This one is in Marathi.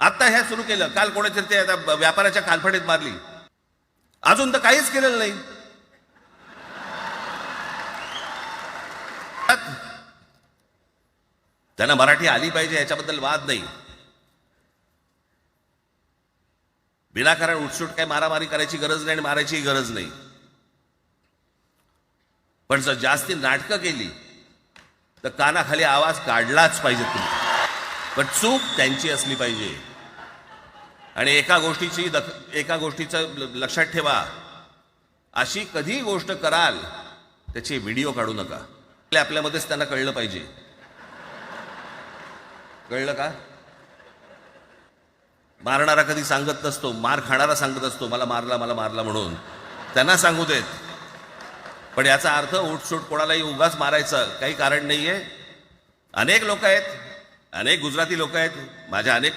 आता ह्या सुरू केलं, काल कोणाच्या ते आता व्यापाऱ्याच्या कालफडीत मारली, अजून तर काहीच केलेलं नाही. त्यांना मराठी आली पाहिजे याच्याबद्दल वाद नाही. विनाकारण उठसूट काही मारामारी करायची गरज नाही आणि मारायची गरज नाही. पण जर जास्ती नाटकं केली तर कानाखाली आवाज काढलाच पाहिजे तुम्ही. पण चूक त्यांची असली पाहिजे. आणि एका गोष्टीचं लक्षात ठेवा, अशी कधी गोष्ट कराल त्याची व्हिडिओ काढू नका. आपल्यामध्येच त्यांना कळलं पाहिजे. कळलं का? मारणारा कधी सांगत नसतो, मार खाणारा सांगत असतो मला मारला म्हणून. त्यांना सांगू देत. पण याचा अर्थ उठसूट कोणालाही उगाच मारायचं काही कारण नाहीये. अनेक लोक आहेत, अनेक गुजराती लोक आहेत, माझ्या अनेक